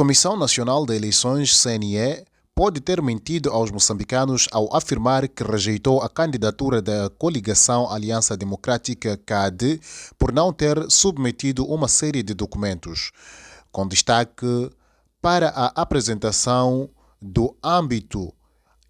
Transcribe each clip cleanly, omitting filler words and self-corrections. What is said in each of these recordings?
Comissão Nacional de Eleições, CNE, pode ter mentido aos moçambicanos ao afirmar que rejeitou a candidatura da coligação Aliança Democrática CAD por não ter submetido uma série de documentos, com destaque para a apresentação do âmbito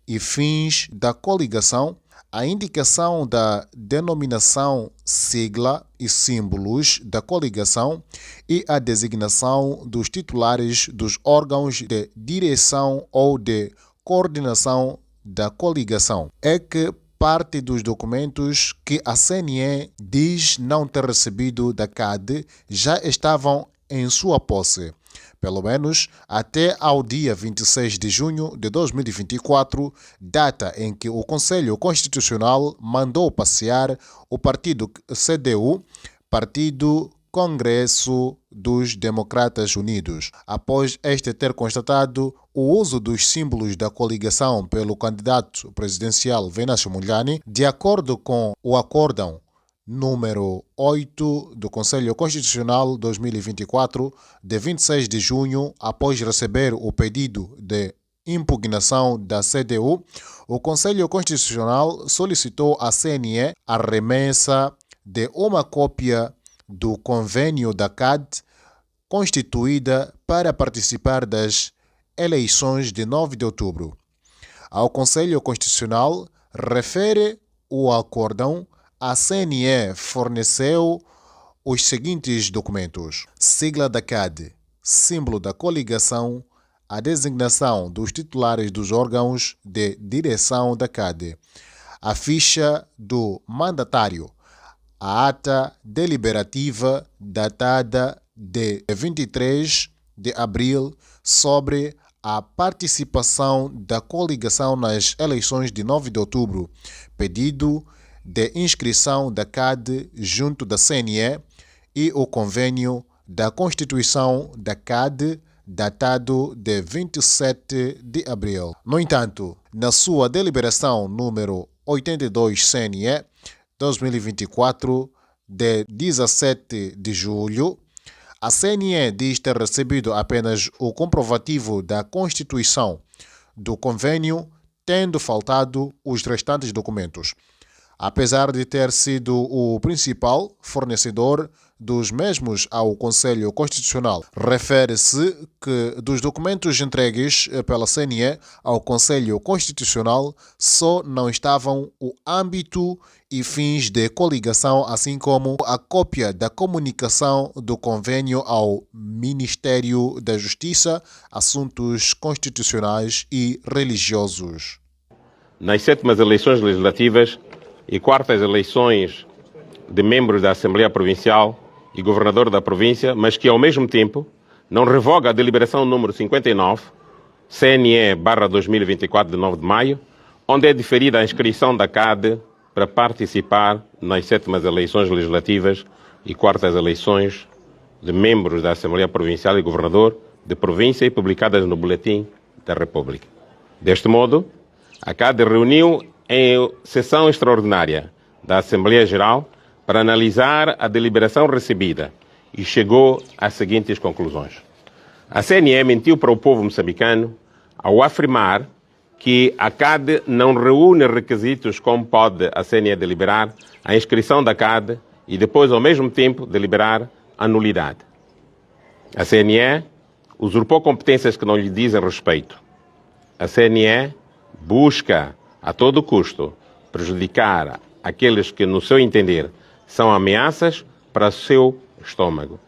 e fins da coligação, a indicação da denominação, sigla e símbolos da coligação e a designação dos titulares dos órgãos de direção ou de coordenação da coligação. É que parte dos documentos que a CNE diz não ter recebido da CAD já estavam em sua posse, pelo menos até ao dia 26 de junho de 2024, data em que o Conselho Constitucional mandou passear o partido CDU, Partido Congresso dos Democratas Unidos, após este ter constatado o uso dos símbolos da coligação pelo candidato presidencial Venâncio Mondlane, de acordo com o acórdão número 8 do Conselho Constitucional 2024, de 26 de junho, após receber o pedido de impugnação da CDU, o Conselho Constitucional solicitou à CNE a remessa de uma cópia do convênio da CAD, constituída para participar das eleições de 9 de outubro. Ao Conselho Constitucional, refere o acórdão, a CNE forneceu os seguintes documentos: sigla da CAD, símbolo da coligação, a designação dos titulares dos órgãos de direção da CAD, a ficha do mandatário, a ata deliberativa datada de 23 de abril sobre a participação da coligação nas eleições de 9 de outubro, pedido de inscrição da CAD junto da CNE e o convênio da constituição da CAD, datado de 27 de abril. No entanto, na sua deliberação número 82 CNE 2024, de 17 de julho, a CNE diz ter recebido apenas o comprovativo da constituição do convênio, tendo faltado os restantes documentos. Apesar de ter sido o principal fornecedor dos mesmos ao Conselho Constitucional, refere-se que dos documentos entregues pela CNE ao Conselho Constitucional só não estavam o âmbito e fins de coligação, assim como a cópia da comunicação do convênio ao Ministério da Justiça, Assuntos Constitucionais e Religiosos. Nas 7ª eleições legislativas e 4ª eleições de membros da Assembleia Provincial e governador da província, mas que ao mesmo tempo não revoga a deliberação número 59, CNE/2024 de 9 de maio, onde é diferida a inscrição da CAD para participar nas 7ª eleições legislativas e 4ª eleições de membros da Assembleia Provincial e governador de província e publicadas no Boletim da República. Deste modo, a CAD reuniu em sessão extraordinária da Assembleia Geral para analisar a deliberação recebida e chegou às seguintes conclusões. A CNE mentiu para o povo moçambicano ao afirmar que a CAD não reúne requisitos como pode a CNE deliberar a inscrição da CAD e depois, ao mesmo tempo, deliberar a nulidade. A CNE usurpou competências que não lhe dizem respeito. A CNE busca a todo custo prejudicar aqueles que, no seu entender, são ameaças para o seu estômago.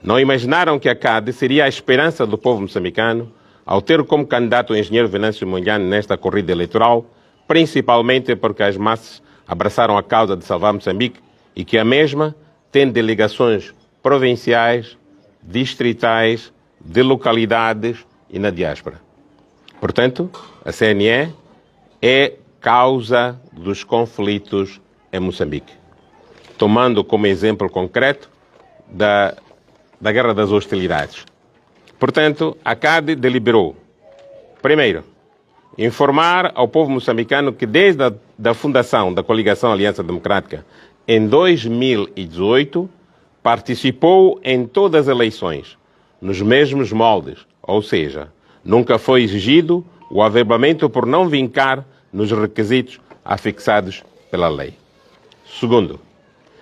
Não imaginaram que a CAD seria a esperança do povo moçambicano ao ter como candidato o engenheiro Venâncio Mondlane nesta corrida eleitoral, principalmente porque as massas abraçaram a causa de salvar Moçambique e que a mesma tem delegações provinciais, distritais, de localidades e na diáspora. Portanto, a CNE é causa dos conflitos em Moçambique, tomando como exemplo concreto da Guerra das Hostilidades. Portanto, a CAD deliberou, primeiro, informar ao povo moçambicano que desde a fundação da coligação Aliança Democrática em 2018 participou em todas as eleições, nos mesmos moldes, ou seja, nunca foi exigido o averbamento por não vincar nos requisitos afixados pela lei. Segundo,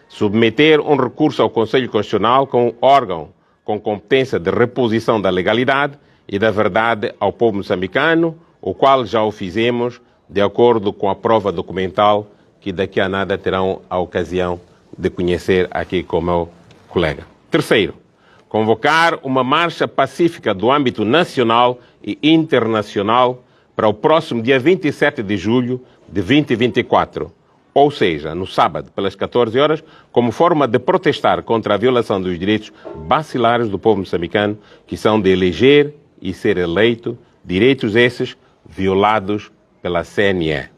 submeter um recurso ao Conselho Constitucional com órgão com competência de reposição da legalidade e da verdade ao povo moçambicano, o qual já o fizemos de acordo com a prova documental que daqui a nada terão a ocasião de conhecer aqui com o meu colega. Terceiro, convocar uma marcha pacífica do âmbito nacional e internacional para o próximo dia 27 de julho de 2024, ou seja, no sábado, pelas 14 horas, como forma de protestar contra a violação dos direitos basilares do povo moçambicano, que são de eleger e ser eleito, direitos esses violados pela CNE.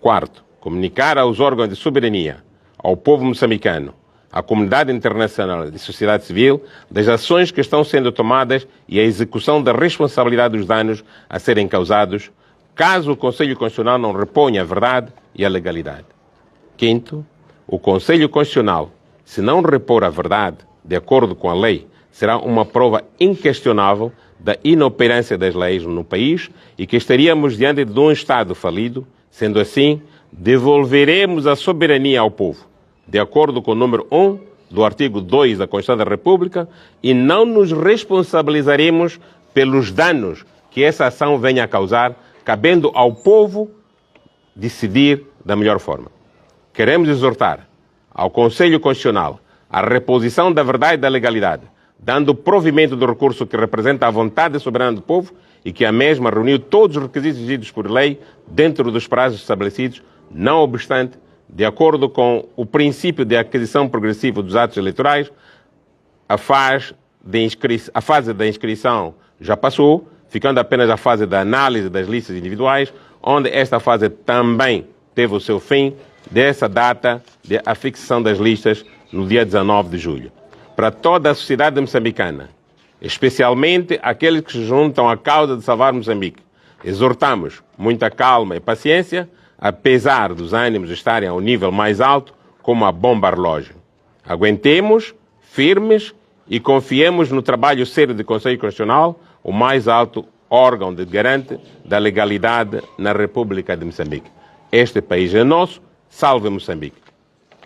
Quarto, comunicar aos órgãos de soberania, ao povo moçambicano, à comunidade internacional e sociedade civil das ações que estão sendo tomadas e a execução da responsabilidade dos danos a serem causados, caso o Conselho Constitucional não reponha a verdade e a legalidade. Quinto, o Conselho Constitucional, se não repor a verdade, de acordo com a lei, será uma prova inquestionável da inoperância das leis no país e que estaríamos diante de um Estado falido. Sendo assim, devolveremos a soberania ao povo, de acordo com o número 1 do artigo 2 da Constituição da República, e não nos responsabilizaremos pelos danos que essa ação venha a causar, cabendo ao povo decidir da melhor forma. Queremos exortar ao Conselho Constitucional a reposição da verdade e da legalidade, dando provimento do recurso que representa a vontade soberana do povo e que a mesma reuniu todos os requisitos exigidos por lei dentro dos prazos estabelecidos, não obstante, de acordo com o princípio de aquisição progressiva dos atos eleitorais, a fase da inscrição já passou, ficando apenas a fase da análise das listas individuais, onde esta fase também teve o seu fim dessa data de afixação das listas no dia 19 de julho. Para toda a sociedade moçambicana, especialmente aqueles que se juntam à causa de salvar Moçambique, exortamos muita calma e paciência, apesar dos ânimos estarem ao nível mais alto, como a bomba relógio. Aguentemos, firmes, e confiemos no trabalho sério do Conselho Constitucional, o mais alto órgão de garante da legalidade na República de Moçambique. Este país é nosso, salve Moçambique.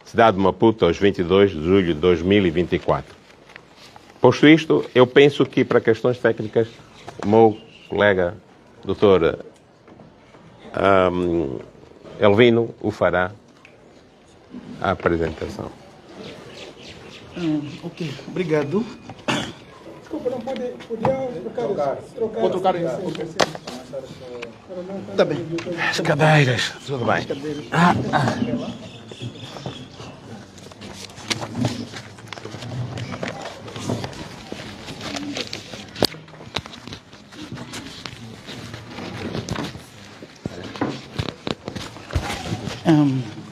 Cidade de Maputo, aos 22 de julho de 2024. Posto isto, eu penso que para questões técnicas, o meu colega, doutor Elvino, o fará a apresentação. Ok, obrigado. Desculpa, não podia trocar. Vou trocar isso. Tá bem. As cadeiras, tudo bem.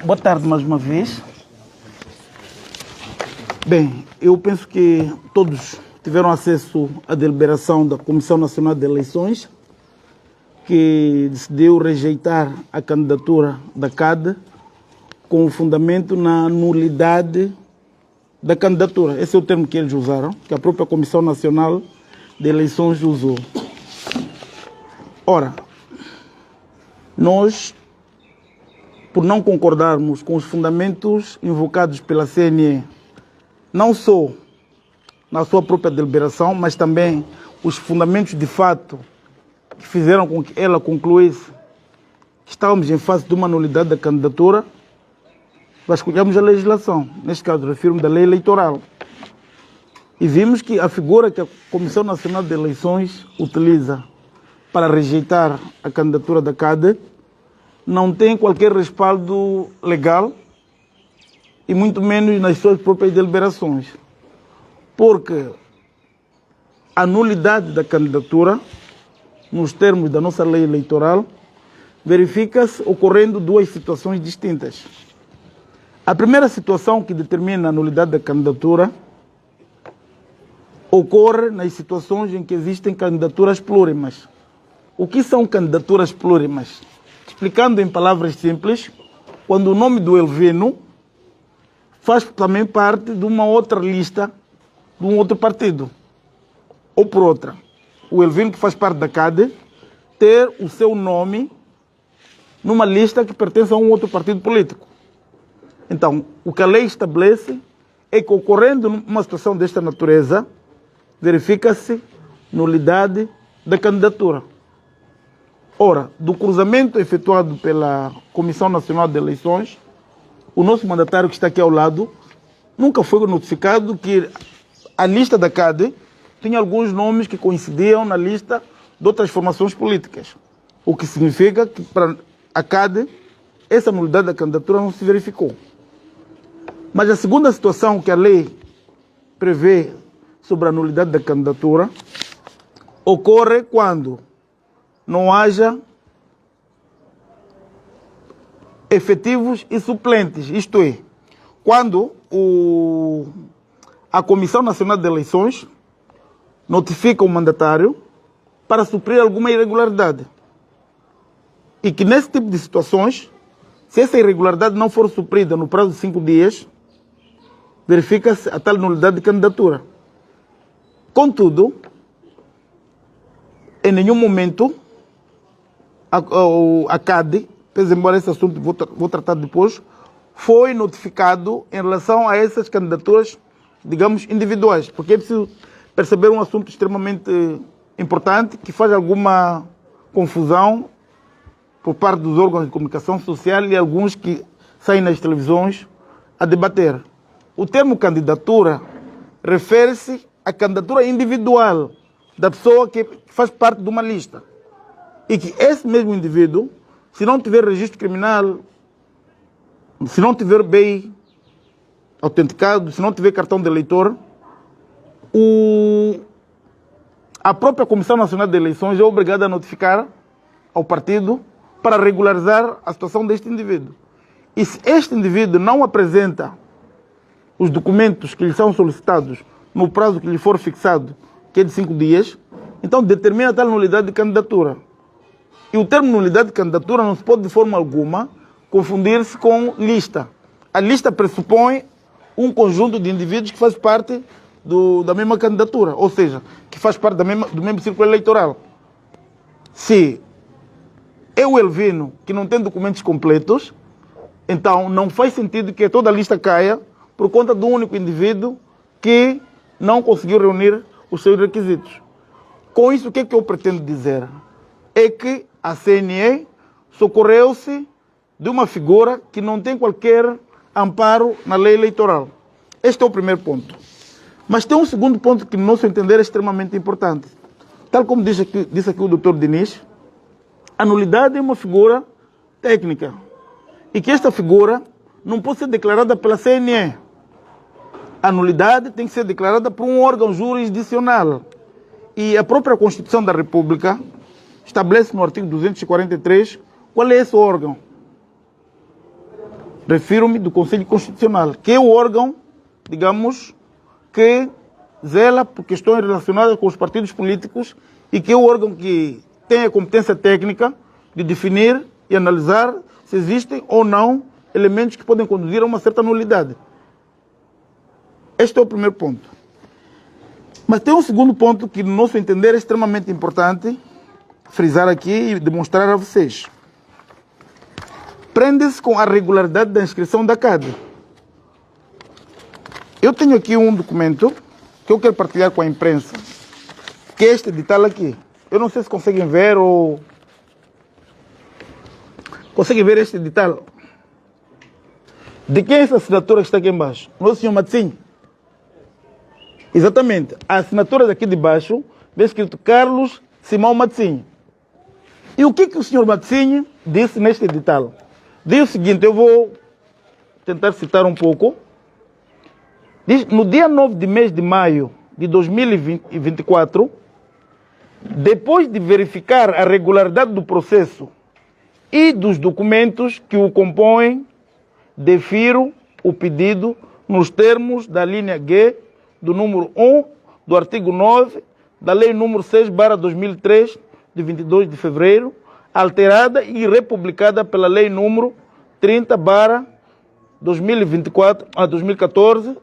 Boa tarde mais uma vez. Bem, eu penso que todos tiveram acesso à deliberação da Comissão Nacional de Eleições, que decidiu rejeitar a candidatura da CADE com o fundamento na nulidade da candidatura. Esse é o termo que eles usaram, que a própria Comissão Nacional de Eleições usou. Ora, nós, por não concordarmos com os fundamentos invocados pela CNE, não só na sua própria deliberação, mas também os fundamentos de fato que fizeram com que ela concluísse que estávamos em fase de uma nulidade da candidatura, vasculhamos a legislação, neste caso refiro-me da lei eleitoral, e vimos que a figura que a Comissão Nacional de Eleições utiliza para rejeitar a candidatura da CADE não tem qualquer respaldo legal e muito menos nas suas próprias deliberações. Porque a nulidade da candidatura, nos termos da nossa lei eleitoral, verifica-se ocorrendo duas situações distintas. A primeira situação que determina a nulidade da candidatura ocorre nas situações em que existem candidaturas plurimas. O que são candidaturas plurimas? Explicando em palavras simples, quando o nome do Elvino faz também parte de uma outra lista, de um outro partido, ou por outra. o Elvino, que faz parte da CADE, ter o seu nome numa lista que pertence a um outro partido político. Então, o que a lei estabelece é que, ocorrendo numa situação desta natureza, verifica-se nulidade da candidatura. Ora, do cruzamento efetuado pela Comissão Nacional de Eleições, o nosso mandatário que está aqui ao lado nunca foi notificado que a lista da CADE tinha alguns nomes que coincidiam na lista de outras formações políticas. O que significa que para a CADE essa nulidade da candidatura não se verificou. Mas a segunda situação que a lei prevê sobre a nulidade da candidatura ocorre quando não haja efetivos e suplentes, isto é, quando a Comissão Nacional de Eleições notifica o mandatário para suprir alguma irregularidade. E que nesse tipo de situações, se essa irregularidade não for suprida no prazo de 5 dias, verifica-se a tal nulidade de candidatura. Contudo, em nenhum momento a CADE, embora esse assunto vou tratar depois, foi notificado em relação a essas candidaturas, digamos, individuais, porque é preciso perceber um assunto extremamente importante que faz alguma confusão por parte dos órgãos de comunicação social e alguns que saem nas televisões a debater. O termo candidatura refere-se à candidatura individual da pessoa que faz parte de uma lista. E que esse mesmo indivíduo, se não tiver registro criminal, se não tiver bem autenticado, se não tiver cartão de eleitor, a própria Comissão Nacional de Eleições é obrigada a notificar ao partido para regularizar a situação deste indivíduo. E se este indivíduo não apresenta os documentos que lhe são solicitados no prazo que lhe for fixado, que é de 5 dias, então determina tal nulidade de candidatura. E o termo nulidade de candidatura não se pode de forma alguma confundir-se com lista. A lista pressupõe um conjunto de indivíduos que faz parte da mesma candidatura, ou seja, que faz parte do mesmo círculo eleitoral. Se é o Elvino que não tem documentos completos, então não faz sentido que toda a lista caia por conta de um único indivíduo que não conseguiu reunir os seus requisitos. Com isso, o que é que eu pretendo dizer? É que a CNE socorreu-se de uma figura que não tem qualquer amparo na lei eleitoral. Este é o primeiro ponto. Mas tem um segundo ponto que, no nosso entender, é extremamente importante. Tal como disse aqui o Dr. Diniz, a nulidade é uma figura técnica e que esta figura não pode ser declarada pela CNE. A nulidade tem que ser declarada por um órgão jurisdicional. E a própria Constituição da República estabelece no artigo 243 qual é esse órgão. Refiro-me do Conselho Constitucional, que é o órgão, digamos, que zela por questões relacionadas com os partidos políticos e que é o órgão que tem a competência técnica de definir e analisar se existem ou não elementos que podem conduzir a uma certa nulidade. Este é o primeiro ponto. Mas tem um segundo ponto que, no nosso entender, é extremamente importante frisar aqui e demonstrar a vocês. Prende-se com a regularidade da inscrição da CADE. Eu tenho aqui um documento que eu quero partilhar com a imprensa, que é este edital aqui. Eu não sei se conseguem ver ou... Conseguem ver este edital? De quem é essa assinatura que está aqui embaixo? O nosso senhor Matzinho. Exatamente. A assinatura daqui de baixo vem escrito Carlos Simão Matzinho. E o que o senhor Matzinho disse neste edital? Diz o seguinte, eu vou tentar citar um pouco. Diz, no dia 9 de mês de maio de 2024, depois de verificar a regularidade do processo e dos documentos que o compõem, defiro o pedido nos termos da linha G do número 1 do artigo 9 da Lei número 6/2003, de 22 de fevereiro, alterada e republicada pela Lei número 30/2014,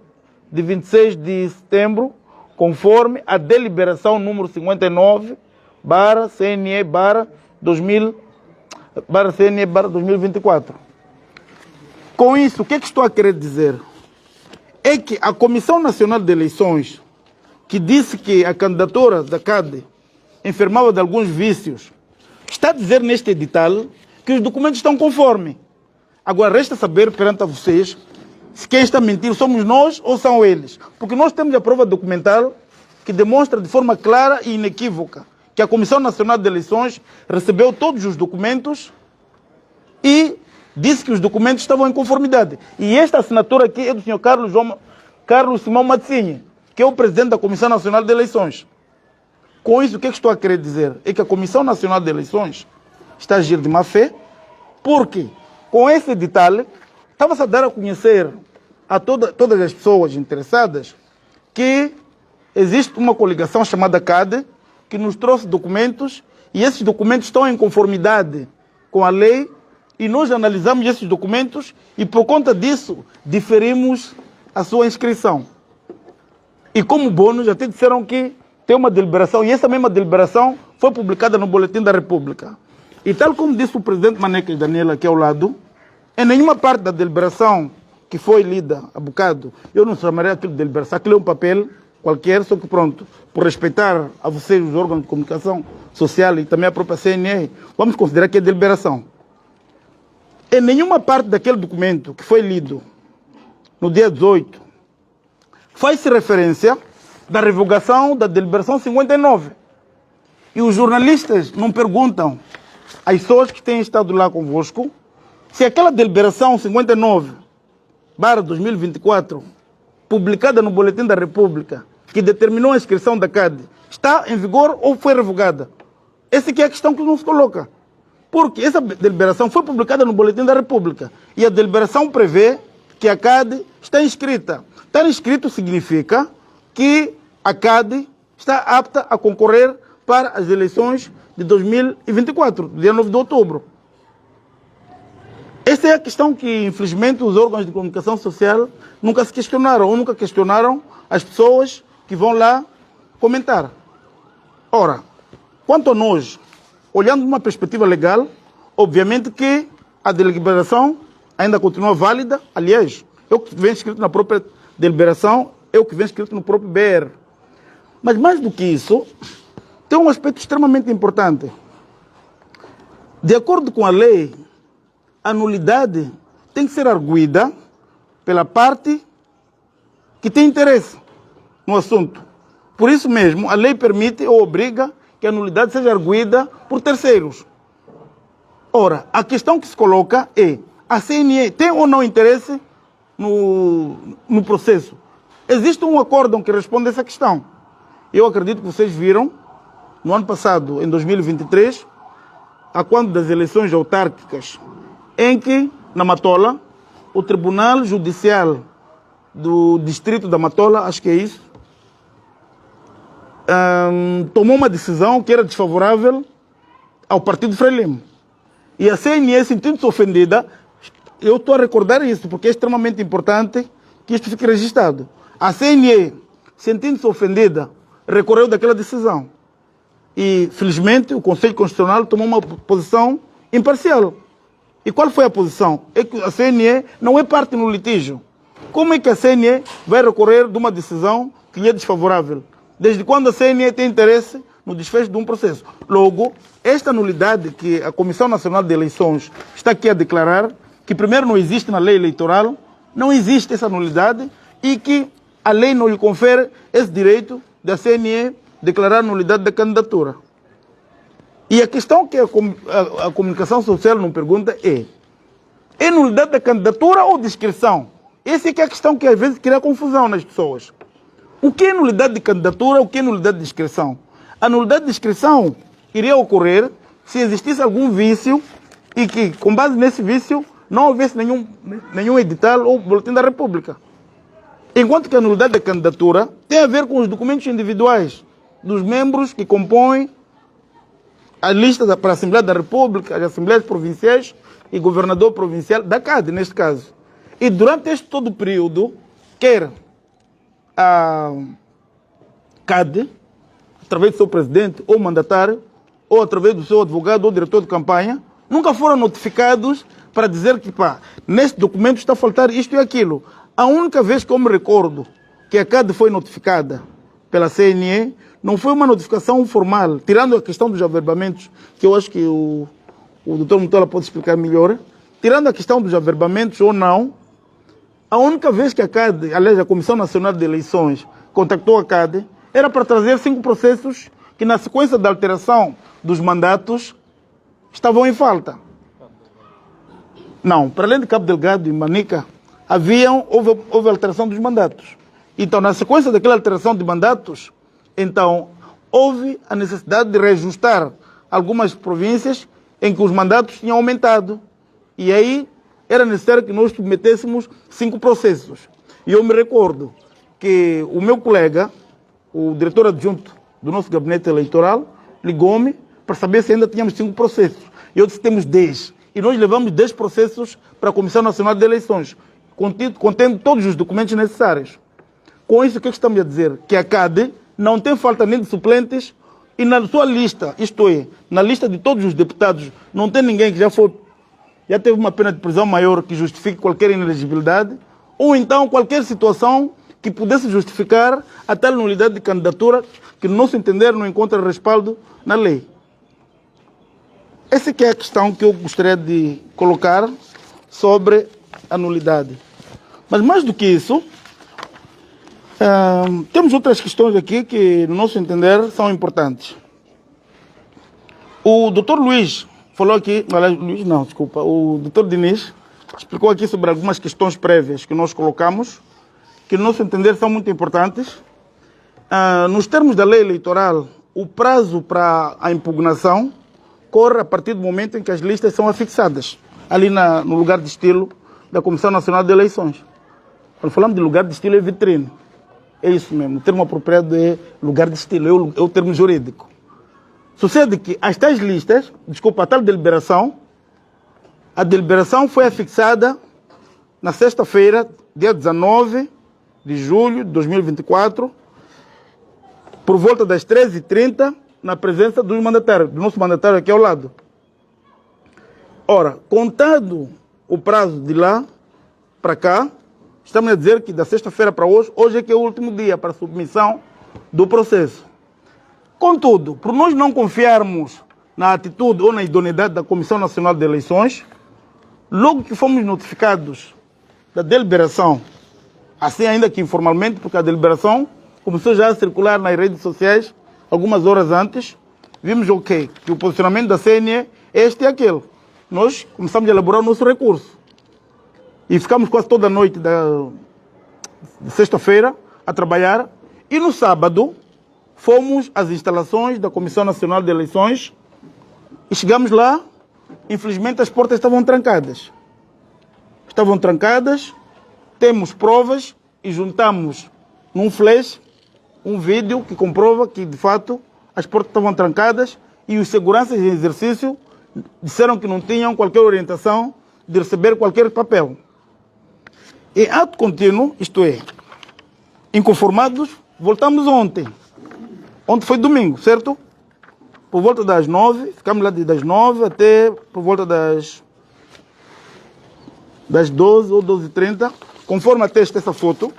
de 26 de setembro, conforme a deliberação número 59 CNE/2024. Com isso, o que estou a querer dizer? É que a Comissão Nacional de Eleições, que disse que a candidatura da CADE enfermava de alguns vícios, está a dizer neste edital que os documentos estão conforme. Agora, resta saber perante a vocês se quem está a mentir somos nós ou são eles. Porque nós temos a prova documental que demonstra de forma clara e inequívoca que a Comissão Nacional de Eleições recebeu todos os documentos e disse que os documentos estavam em conformidade. E esta assinatura aqui é do Sr. Carlos Simão Matsinha, que é o presidente da Comissão Nacional de Eleições. Com isso, o que estou a querer dizer? É que a Comissão Nacional de Eleições está a agir de má fé, porque com esse edital estava-se a dar a conhecer a todas as pessoas interessadas que existe uma coligação chamada CADE, que nos trouxe documentos, e esses documentos estão em conformidade com a lei, e nós analisamos esses documentos e, por conta disso, diferimos a sua inscrição. E como bônus, até disseram que tem uma deliberação, e essa mesma deliberação foi publicada no Boletim da República. E tal como disse o presidente Maneca Daniela aqui ao lado, em nenhuma parte da deliberação que foi lida há bocado, eu não chamaria aquilo de deliberação, aquilo é um papel qualquer, só que pronto, por respeitar a vocês, os órgãos de comunicação social e também a própria CNE, vamos considerar que é deliberação. Em nenhuma parte daquele documento que foi lido no dia 18, faz-se referência da revogação da deliberação 59. E os jornalistas não perguntam às pessoas que têm estado lá convosco se aquela deliberação 59/2024, publicada no Boletim da República, que determinou a inscrição da CADE, está em vigor ou foi revogada. Essa aqui é a questão que não se coloca. Porque essa deliberação foi publicada no Boletim da República e a deliberação prevê que a CADE está inscrita. Estar inscrito significa que a CADE está apta a concorrer para as eleições de 2024, dia 9 de outubro. Essa é a questão que, infelizmente, os órgãos de comunicação social nunca se questionaram, ou nunca questionaram as pessoas que vão lá comentar. Ora, quanto a nós, olhando de uma perspectiva legal, obviamente que a deliberação ainda continua válida. Aliás, é o que vem escrito na própria deliberação, é o que vem escrito no próprio BR. Mas mais do que isso, tem um aspecto extremamente importante. De acordo com a lei, a nulidade tem que ser arguida pela parte que tem interesse no assunto. Por isso mesmo, a lei permite ou obriga que a nulidade seja arguida por terceiros. Ora, a questão que se coloca é: a CNE tem ou não interesse no processo? Existe um acórdão que responde a essa questão. Eu acredito que vocês viram, no ano passado, em 2023, a quando das eleições autárquicas, em que, na Matola, o Tribunal Judicial do Distrito da Matola, acho que é isso, tomou uma decisão que era desfavorável ao Partido Frelimo. E a CNE, sentindo-se ofendida, eu estou a recordar isso, porque é extremamente importante que isto fique registrado. A CNE, sentindo-se ofendida, recorreu daquela decisão. E, felizmente, o Conselho Constitucional tomou uma posição imparcial. E qual foi a posição? É que a CNE não é parte no litígio. Como é que a CNE vai recorrer de uma decisão que lhe é desfavorável? Desde quando a CNE tem interesse no desfecho de um processo? Logo, esta nulidade que a Comissão Nacional de Eleições está aqui a declarar, que primeiro não existe na lei eleitoral, não existe essa nulidade e que a lei não lhe confere esse direito da CNE declarar a nulidade da candidatura. E a questão que a comunicação social não pergunta é nulidade da candidatura ou de inscrição? Essa é que é a questão que às vezes cria confusão nas pessoas. O que é nulidade de candidatura, o que é nulidade de inscrição? A nulidade de inscrição iria ocorrer se existisse algum vício e que, com base nesse vício, não houvesse nenhum edital ou boletim da República. Enquanto que a nulidade da candidatura tem a ver com os documentos individuais dos membros que compõem a lista para a Assembleia da República, as Assembleias Provinciais e governador provincial da CADE, neste caso. E durante este todo o período, quer a CAD, através do seu presidente ou mandatário, ou através do seu advogado ou diretor de campanha, nunca foram notificados para dizer que, pá, neste documento está a faltar isto e aquilo. A única vez que eu me recordo que a CAD foi notificada pela CNE, não foi uma notificação formal, tirando a questão dos averbamentos, que eu acho que o Dr. Mutola pode explicar melhor, tirando a questão dos averbamentos ou não, a única vez que a CAD, aliás, a Comissão Nacional de Eleições, contactou a CAD, era para trazer 5 processos que, na sequência da alteração dos mandatos, estavam em falta. Não, para além de Cabo Delgado e Manica, houve alteração dos mandatos. Então, na sequência daquela alteração de mandatos, então, houve a necessidade de reajustar algumas províncias em que os mandatos tinham aumentado. E aí era necessário que nós submetêssemos 5 processos. E eu me recordo que o meu colega, o diretor adjunto do nosso gabinete eleitoral, ligou-me para saber se ainda tínhamos 5 processos. E eu disse que temos 10. E nós levamos 10 processos para a Comissão Nacional de Eleições, contendo todos os documentos necessários. Com isso, o que estamos a dizer? Que a CAD não tem falta nem de suplentes e na sua lista, isto é, na lista de todos os deputados, não tem ninguém que já teve uma pena de prisão maior que justifique qualquer inelegibilidade, ou então qualquer situação que pudesse justificar a tal nulidade de candidatura que, no nosso entender, não encontra respaldo na lei. Essa que é a questão que eu gostaria de colocar sobre a nulidade. Mas mais do que isso, temos outras questões aqui que, no nosso entender, são importantes. O Dr. Luiz falou aqui, o Dr. Diniz explicou aqui sobre algumas questões prévias que nós colocamos, que, no nosso entender, são muito importantes. Nos termos da lei eleitoral, o prazo para a impugnação corre a partir do momento em que as listas são afixadas, ali no lugar de estilo da Comissão Nacional de Eleições. Quando falamos de lugar de estilo, é vitrine. É isso mesmo, o termo apropriado é lugar de estilo, é o termo jurídico. Sucede que as tais listas, a tal deliberação, a deliberação foi afixada na sexta-feira, dia 19 de julho de 2024, por volta das 13h30, na presença do nosso mandatário aqui ao lado. Ora, contado o prazo de lá para cá, estamos a dizer que da sexta-feira para hoje é que é o último dia para a submissão do processo. Contudo, por nós não confiarmos na atitude ou na idoneidade da Comissão Nacional de Eleições, logo que fomos notificados da deliberação, assim ainda que informalmente, porque a deliberação começou já a circular nas redes sociais algumas horas antes, vimos que o posicionamento da CNE é este e aquele. Nós começamos a elaborar o nosso recurso. E ficamos quase toda a noite de sexta-feira a trabalhar. E no sábado fomos às instalações da Comissão Nacional de Eleições e chegamos lá. Infelizmente as portas estavam trancadas. Temos provas e juntamos num flash um vídeo que comprova que, de fato, as portas estavam trancadas e os seguranças em exercício disseram que não tinham qualquer orientação de receber qualquer papel. Em ato contínuo, isto é, inconformados, voltamos ontem. Ontem foi domingo, certo? Por volta das 9, ficamos lá das 9 até por volta das 12 ou 12h30, conforme atesta essa foto.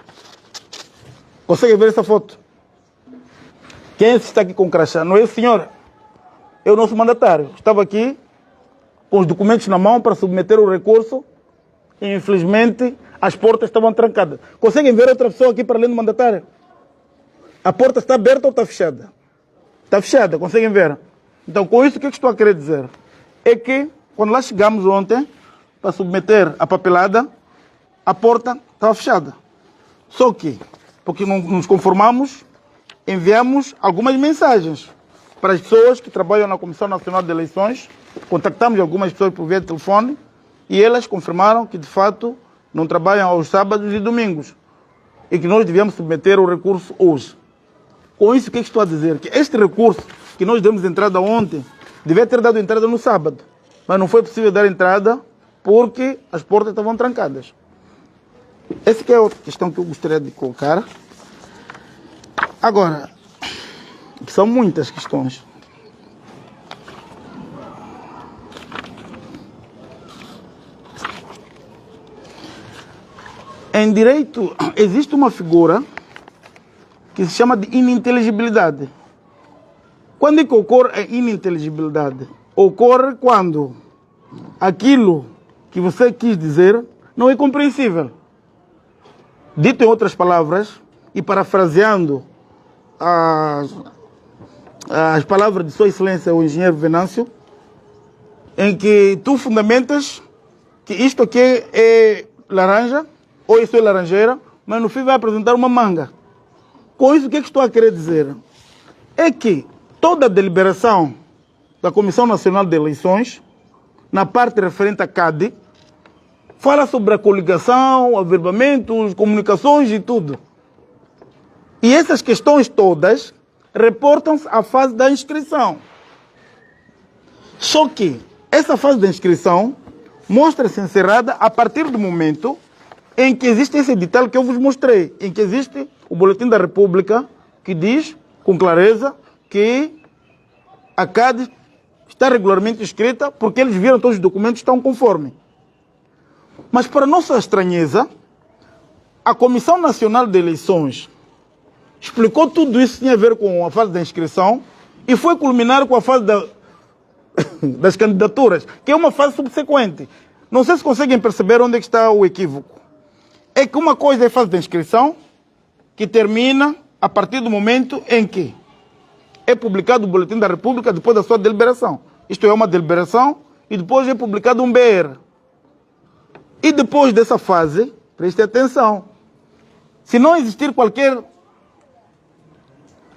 Consegue ver essa foto? Quem é que está aqui com crachá? Não é o senhor? É o nosso mandatário. Estava aqui com os documentos na mão para submeter o recurso e, infelizmente, as portas estavam trancadas. Conseguem ver outra pessoa aqui para além do mandatário? A porta está aberta ou está fechada? Está fechada, conseguem ver? Então, com isso, o que estou a querer dizer? É que, quando lá chegamos ontem, para submeter a papelada, a porta estava fechada. Só que, porque não nos conformamos, enviamos algumas mensagens para as pessoas que trabalham na Comissão Nacional de Eleições, contactamos algumas pessoas por via de telefone e elas confirmaram que, de fato, não trabalham aos sábados e domingos e que nós devíamos submeter o recurso hoje. Com isso, o que estou a dizer? Que este recurso que nós demos entrada ontem, devia ter dado entrada no sábado, mas não foi possível dar entrada porque as portas estavam trancadas. Essa que é outra questão que eu gostaria de colocar. Agora, que são muitas questões. Em direito, existe uma figura que se chama de ininteligibilidade. Quando é que ocorre a ininteligibilidade? Ocorre quando aquilo que você quis dizer não é compreensível. Dito em outras palavras, e parafraseando as palavras de Sua Excelência, o engenheiro Venâncio, em que tu fundamentas que isto aqui é laranja, ou isso é laranjeira, mas no fim vai apresentar uma manga. Com isso, o que estou a querer dizer? É que toda a deliberação da Comissão Nacional de Eleições, na parte referente à CADE, fala sobre a coligação, averbamentos, comunicações e tudo. E essas questões todas reportam-se à fase da inscrição. Só que essa fase da inscrição mostra-se encerrada a partir do momento em que existe esse edital que eu vos mostrei, em que existe o Boletim da República, que diz com clareza que a CADE está regularmente inscrita porque eles viram todos os documentos estão conforme. Mas, para nossa estranheza, a Comissão Nacional de Eleições explicou tudo isso que tinha a ver com a fase da inscrição e foi culminar com a fase das candidaturas, que é uma fase subsequente. Não sei se conseguem perceber onde é que está o equívoco. É que uma coisa é a fase da inscrição, que termina a partir do momento em que é publicado o Boletim da República depois da sua deliberação. Isto é uma deliberação e depois é publicado um BR. E depois dessa fase, preste atenção, se não existir qualquer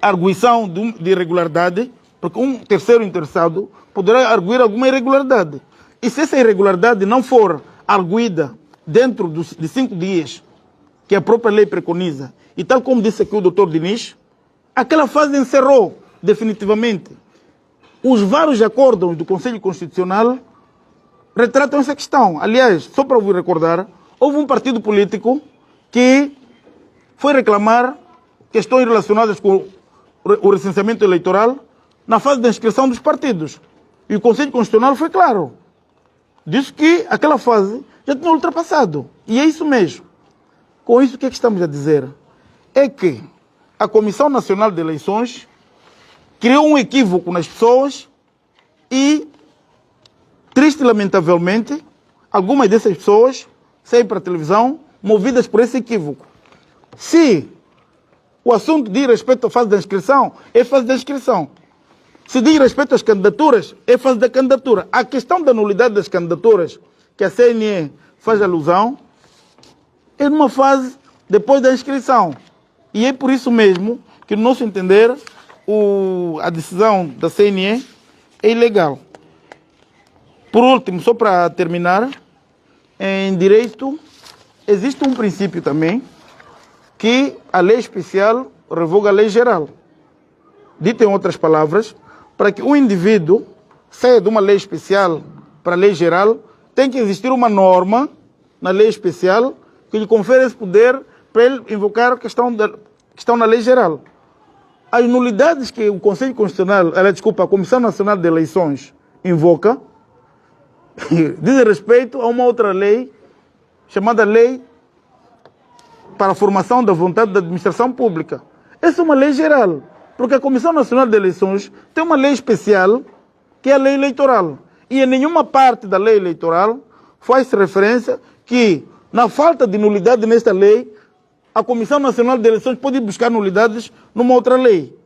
arguição de irregularidade, porque um terceiro interessado poderá arguir alguma irregularidade. E se essa irregularidade não for arguida dentro de 5 dias, que a própria lei preconiza, e tal como disse aqui o doutor Diniz, aquela fase encerrou definitivamente. Os vários acórdãos do Conselho Constitucional retratam essa questão. Aliás, só para vos recordar, houve um partido político que foi reclamar questões relacionadas com o recenseamento eleitoral na fase da inscrição dos partidos. E o Conselho Constitucional foi claro. Disse que aquela fase já tinha ultrapassado. E é isso mesmo. Com isso, o que é que estamos a dizer? É que a Comissão Nacional de Eleições criou um equívoco nas pessoas e, triste e lamentavelmente, algumas dessas pessoas saem para a televisão movidas por esse equívoco. Se o assunto diz respeito à fase da inscrição, é fase da inscrição. Se diz respeito às candidaturas, é fase da candidatura. A questão da nulidade das candidaturas, que a CNE faz alusão, é numa fase depois da inscrição. E é por isso mesmo que, no nosso entender, a decisão da CNE é ilegal. Por último, só para terminar, em direito, existe um princípio também que a lei especial revoga a lei geral. Dito em outras palavras, para que um indivíduo saia de uma lei especial para a lei geral, tem que existir uma norma na lei especial que lhe confere esse poder para ele invocar a questão na lei geral. As nulidades que o Conselho Constitucional, a Comissão Nacional de Eleições invoca, dizem respeito a uma outra lei, chamada Lei para a Formação da Vontade da Administração Pública. Essa é uma lei geral, porque a Comissão Nacional de Eleições tem uma lei especial, que é a lei eleitoral. E em nenhuma parte da lei eleitoral faz referência que, na falta de nulidade nesta lei, a Comissão Nacional de Eleições pode ir buscar nulidades numa outra lei.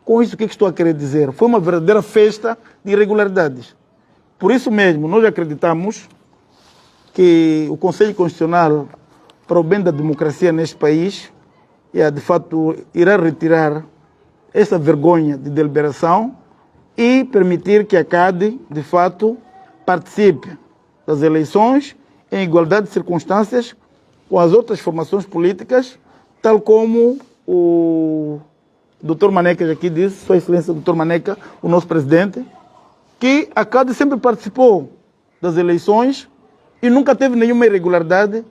Com isso, o que estou a querer dizer? Foi uma verdadeira festa de irregularidades. Por isso mesmo, nós acreditamos que o Conselho Constitucional, para o bem da democracia neste país, de fato, irá retirar essa vergonha de deliberação e permitir que a CADE, de fato, participe das eleições em igualdade de circunstâncias com as outras formações políticas, tal como o Dr. Maneca aqui disse, Sua Excelência Dr. Maneca, o nosso presidente, que a CADE sempre participou das eleições e nunca teve nenhuma irregularidade,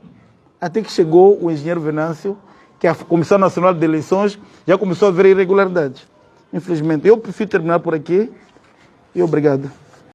até que chegou o engenheiro Venâncio, que a Comissão Nacional de Eleições já começou a ver irregularidades. Infelizmente. Eu prefiro terminar por aqui e obrigado.